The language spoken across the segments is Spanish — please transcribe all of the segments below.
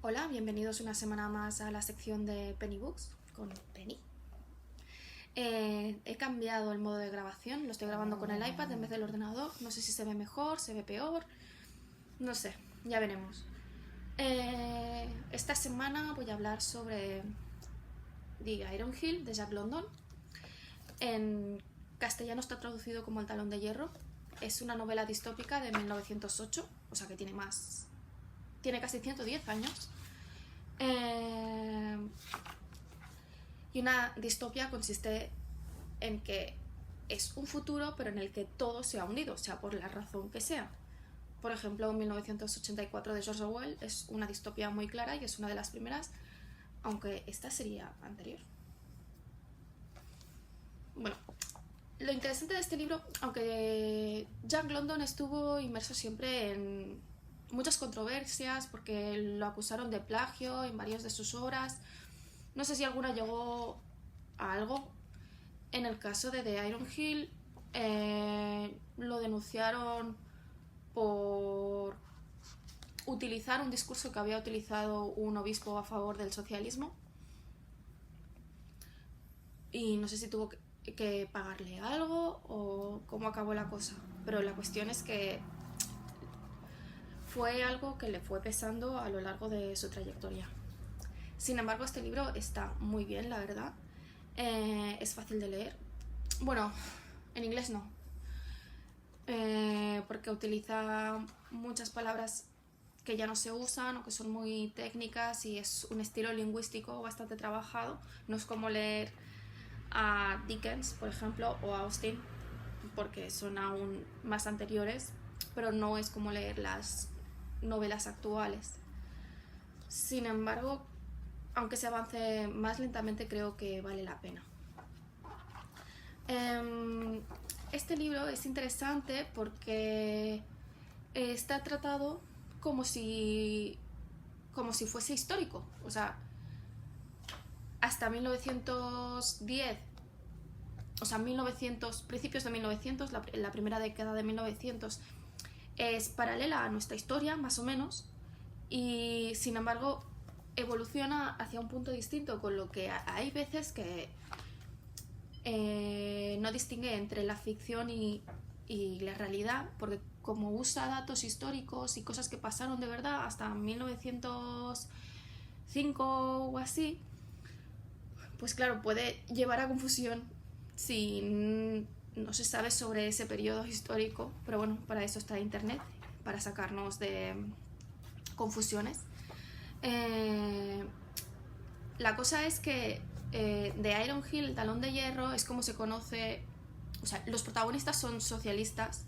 Hola, bienvenidos una semana más a la sección de Penny Books con Penny. He cambiado el modo de grabación, lo estoy grabando con el iPad en vez del ordenador. No sé si se ve mejor, se ve peor, no sé, ya veremos. Esta semana voy a hablar sobre The Iron Hill de Jack London. En castellano está traducido como El talón de hierro. Es una novela distópica de 1908, o sea que tiene casi 110 años. Y una distopia consiste en que es un futuro, pero en el que todo se ha unido, sea por la razón que sea. Por ejemplo, 1984 de George Orwell es una distopia muy clara y es una de las primeras, aunque esta sería anterior. Bueno, lo interesante de este libro, aunque Jack London estuvo inmerso siempre en muchas controversias porque lo acusaron de plagio en varias de sus obras, no sé si alguna llegó a algo. En el caso de The Iron Hill, lo denunciaron por utilizar un discurso que había utilizado un obispo a favor del socialismo y no sé si tuvo que pagarle algo o cómo acabó la cosa, pero la cuestión es que fue algo que le fue pesando a lo largo de su trayectoria. Sin embargo, este libro está muy bien, la verdad. Es fácil de leer. Bueno, en inglés no, porque utiliza muchas palabras que ya no se usan o que son muy técnicas y es un estilo lingüístico bastante trabajado. No es como leer a Dickens, por ejemplo, o a Austen, porque son aún más anteriores, pero no es como leer las novelas actuales. Sin embargo, aunque se avance más lentamente, creo que vale la pena. Este libro es interesante porque está tratado como si, como si fuese histórico. O sea, hasta 1910, o sea, 1900, principios de 1900, la primera década de 1900, es paralela a nuestra historia, más o menos, y sin embargo evoluciona hacia un punto distinto, con lo que hay veces que no distingue entre la ficción y la realidad, porque como usa datos históricos y cosas que pasaron de verdad hasta 1905 o así, pues claro, puede llevar a confusión si no se sabe sobre ese periodo histórico, pero bueno, para eso está Internet, para sacarnos de confusiones. Eh, la cosa es que de Iron Hill, el talón de hierro, es como se conoce. O sea, los protagonistas son socialistas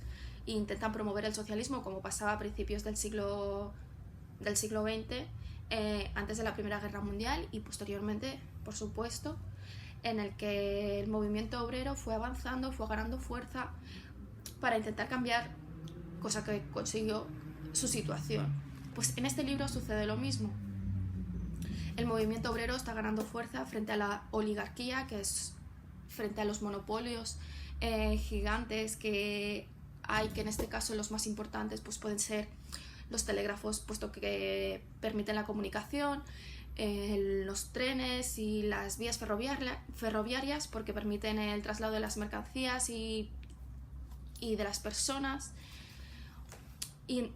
e intentan promover el socialismo como pasaba a principios del siglo XX, antes de la Primera Guerra Mundial y posteriormente, por supuesto, en el que el movimiento obrero fue avanzando, fue ganando fuerza para intentar cambiar, cosa que consiguió, su situación. Pues en este libro sucede lo mismo. El movimiento obrero está ganando fuerza frente a la oligarquía, que es frente a los monopolios gigantes que hay, que en este caso los más importantes pues pueden ser los telégrafos, puesto que permiten la comunicación, los trenes y las vías ferroviarias, porque permiten el traslado de las mercancías y de las personas. Y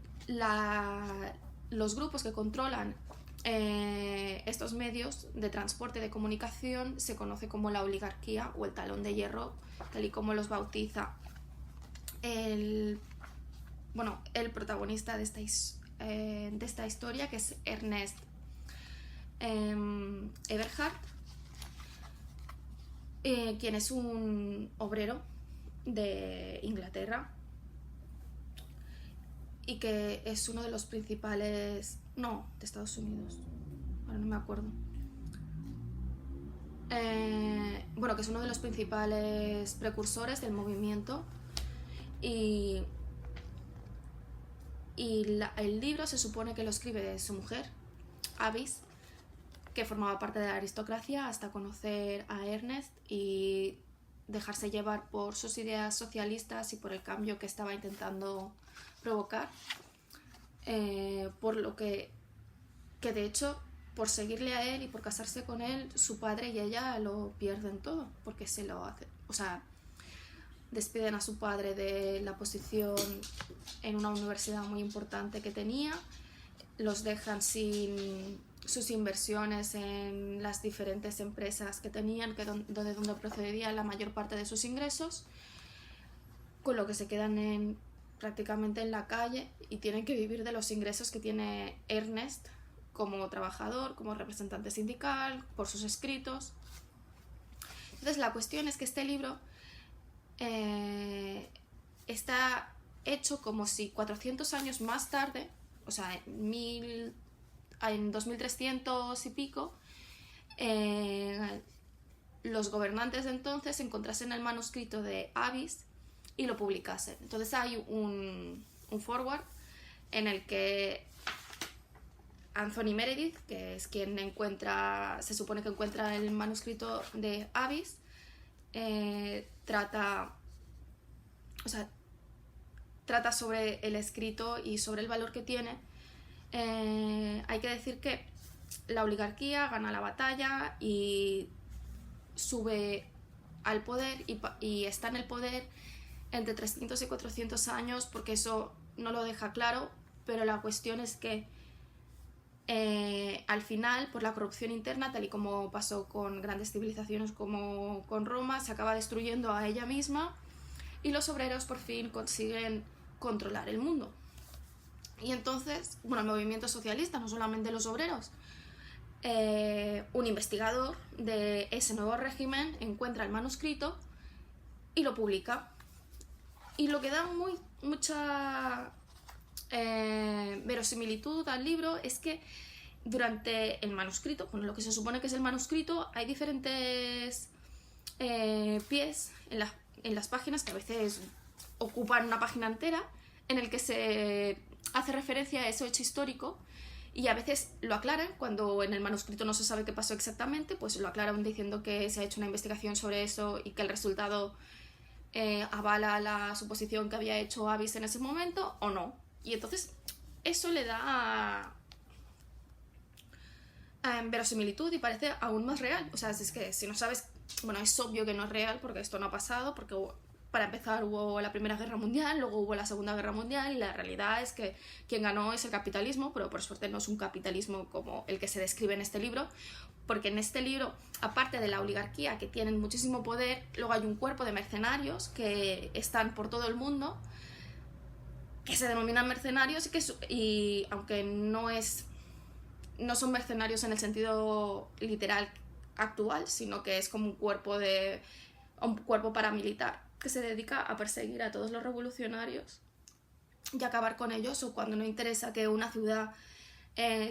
los grupos que controlan estos medios de transporte y de comunicación se conoce como la oligarquía o el talón de hierro, tal y como los bautiza el, el protagonista de esta historia, que es Ernest Everhard, quien es un obrero de Inglaterra y que es uno de los principales... No, de Estados Unidos, ahora no me acuerdo. Que es uno de los principales precursores del movimiento y, el libro se supone que lo escribe su mujer, Avis, que formaba parte de la aristocracia, hasta conocer a Ernest y dejarse llevar por sus ideas socialistas y por el cambio que estaba intentando provocar, por lo que que de hecho, por seguirle a él y por casarse con él, su padre y ella lo pierden todo, porque se lo hace, o sea, despiden a su padre de la posición en una universidad muy importante que tenía, los dejan sin sus inversiones en las diferentes empresas que tenían, donde procedía la mayor parte de sus ingresos, con lo que se quedan prácticamente en la calle y tienen que vivir de los ingresos que tiene Ernest como trabajador, como representante sindical, por sus escritos. Entonces la cuestión es que este libro está hecho como si 400 años más tarde, o sea, en 2300 y pico, los gobernantes de entonces encontrasen el manuscrito de Avis y lo publicasen. Entonces hay un forward en el que Anthony Meredith, que es quien se supone que encuentra el manuscrito de Avis, trata sobre el escrito y sobre el valor que tiene. Hay que decir que la oligarquía gana la batalla y sube al poder y está en el poder entre 300 y 400 años, porque eso no lo deja claro, pero la cuestión es que al final, por la corrupción interna, tal y como pasó con grandes civilizaciones como con Roma, se acaba destruyendo a ella misma y los obreros por fin consiguen controlar el mundo. Y entonces, bueno, el movimiento socialista, no solamente los obreros, un investigador de ese nuevo régimen encuentra el manuscrito y lo publica. Y lo que da mucha verosimilitud al libro es que durante el manuscrito, bueno, lo que se supone que es el manuscrito, hay diferentes pies en las páginas que a veces ocupan una página entera, en el que se hace referencia a ese hecho histórico y a veces lo aclaran cuando en el manuscrito no se sabe qué pasó exactamente, pues lo aclaran diciendo que se ha hecho una investigación sobre eso y que el resultado avala la suposición que había hecho Avis en ese momento o no. Y entonces eso le da verosimilitud y parece aún más real. O sea, es que si no sabes, bueno, es obvio que no es real porque esto no ha pasado, porque para empezar hubo la Primera Guerra Mundial, luego hubo la Segunda Guerra Mundial y la realidad es que quien ganó es el capitalismo, pero por suerte no es un capitalismo como el que se describe en este libro, porque en este libro, aparte de la oligarquía, que tienen muchísimo poder, luego hay un cuerpo de mercenarios que están por todo el mundo, que se denominan mercenarios y aunque no son mercenarios en el sentido literal actual, sino que es como un cuerpo paramilitar que se dedica a perseguir a todos los revolucionarios y acabar con ellos, o cuando no interesa que una ciudad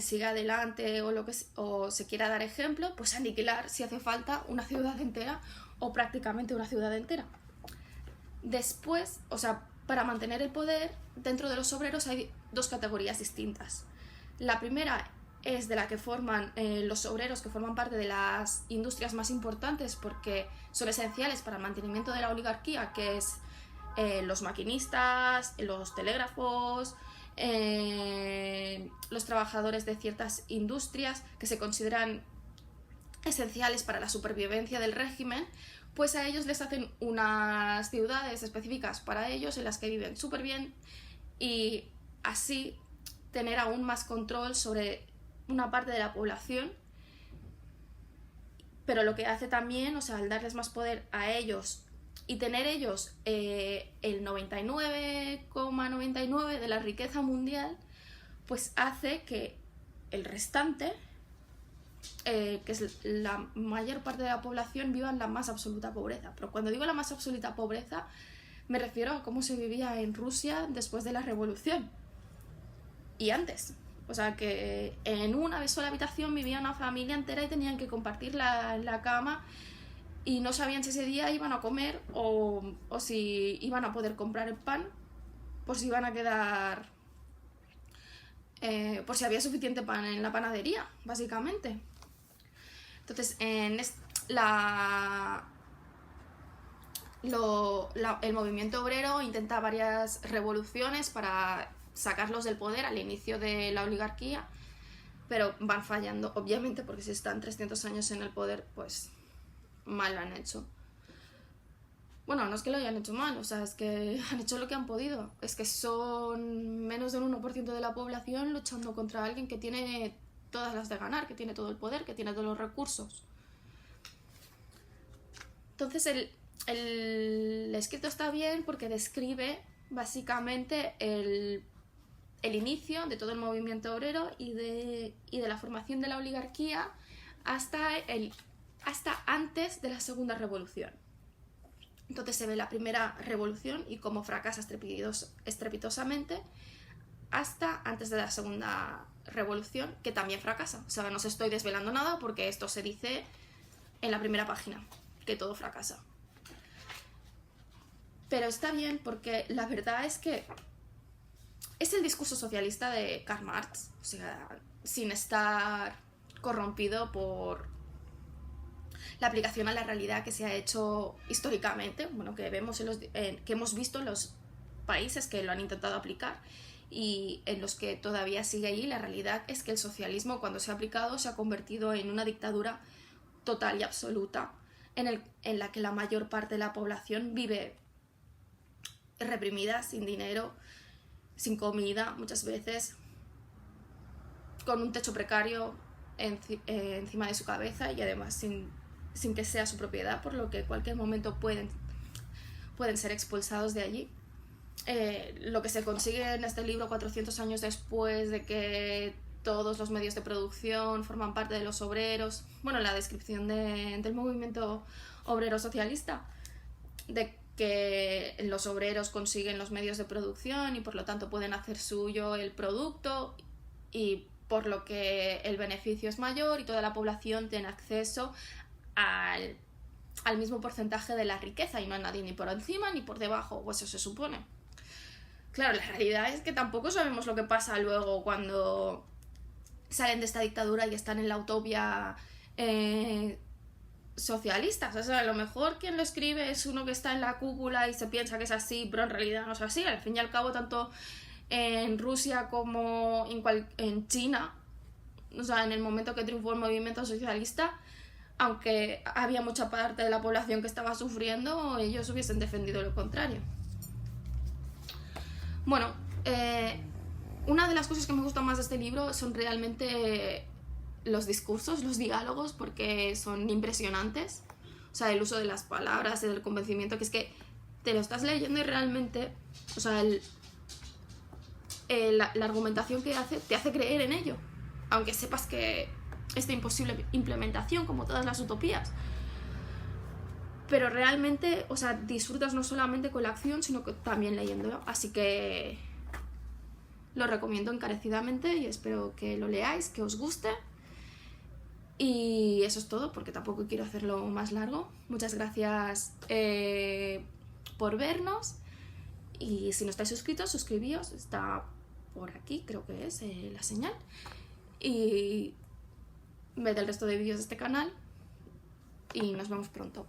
siga adelante o se quiera dar ejemplo, pues aniquilar si hace falta una ciudad entera o prácticamente una ciudad entera. Después, o sea, para mantener el poder dentro de los obreros hay dos categorías distintas. La primera es de la que forman los obreros que forman parte de las industrias más importantes porque son esenciales para el mantenimiento de la oligarquía, que es los maquinistas, los telégrafos, los trabajadores de ciertas industrias que se consideran esenciales para la supervivencia del régimen, pues a ellos les hacen unas ciudades específicas para ellos en las que viven súper bien y así tener aún más control sobre una parte de la población. Pero lo que hace también, o sea, al darles más poder a ellos y tener ellos el 99,99% de la riqueza mundial, pues hace que el restante, que es la mayor parte de la población, viva en la más absoluta pobreza. Pero cuando digo la más absoluta pobreza, me refiero a cómo se vivía en Rusia después de la revolución y antes. O sea, que en una sola habitación vivía una familia entera y tenían que compartir la cama y no sabían si ese día iban a comer o si iban a poder comprar el pan, por si iban a quedar, por si había suficiente pan en la panadería, básicamente. Entonces, el movimiento obrero intenta varias revoluciones para sacarlos del poder al inicio de la oligarquía, pero van fallando, obviamente, porque si están 300 años en el poder, pues mal lo han hecho. Bueno, no es que lo hayan hecho mal, o sea, es que han hecho lo que han podido. Es que son menos del 1% de la población luchando contra alguien que tiene todas las de ganar, que tiene todo el poder, que tiene todos los recursos. Entonces el escrito está bien porque describe básicamente el inicio de todo el movimiento obrero y de la formación de la oligarquía hasta antes de la segunda revolución. Entonces se ve la primera revolución y cómo fracasa estrepitosamente hasta antes de la segunda revolución, que también fracasa. O sea, no os estoy desvelando nada porque esto se dice en la primera página, que todo fracasa. Pero está bien porque la verdad es que es el discurso socialista de Karl Marx, o sea, sin estar corrompido por la aplicación a la realidad que se ha hecho históricamente, bueno, que vemos que hemos visto en los países que lo han intentado aplicar y en los que todavía sigue allí. La realidad es que el socialismo, cuando se ha aplicado, se ha convertido en una dictadura total y absoluta en la que la mayor parte de la población vive reprimida, sin dinero, sin comida, muchas veces con un techo precario encima de su cabeza y además sin que sea su propiedad, por lo que en cualquier momento pueden ser expulsados de allí. Lo que se consigue en este libro 400 años después de que todos los medios de producción forman parte de los obreros, bueno, la descripción del movimiento obrero socialista, de que los obreros consiguen los medios de producción y por lo tanto pueden hacer suyo el producto y por lo que el beneficio es mayor y toda la población tiene acceso al mismo porcentaje de la riqueza y no hay nadie ni por encima ni por debajo, o eso se supone. Claro, la realidad es que tampoco sabemos lo que pasa luego cuando salen de esta dictadura y están en la utopía socialistas. O sea, a lo mejor quien lo escribe es uno que está en la cúpula y se piensa que es así, pero en realidad no es así. Al fin y al cabo, tanto en Rusia como en China, o sea, en el momento que triunfó el movimiento socialista, aunque había mucha parte de la población que estaba sufriendo, ellos hubiesen defendido lo contrario. Bueno, una de las cosas que me gusta más de este libro son realmente los discursos, los diálogos, porque son impresionantes. O sea, el uso de las palabras, el convencimiento, que es que te lo estás leyendo y realmente, o sea, la argumentación que hace te hace creer en ello, aunque sepas que es de imposible implementación, como todas las utopías. Pero realmente, o sea, disfrutas no solamente con la acción, sino que también leyéndolo. Así que lo recomiendo encarecidamente y espero que lo leáis, que os guste. Y eso es todo, porque tampoco quiero hacerlo más largo. Muchas gracias por vernos. Y si no estáis suscritos, suscribíos. Está por aquí, creo que es la señal. Y ved el resto de vídeos de este canal. Y nos vemos pronto.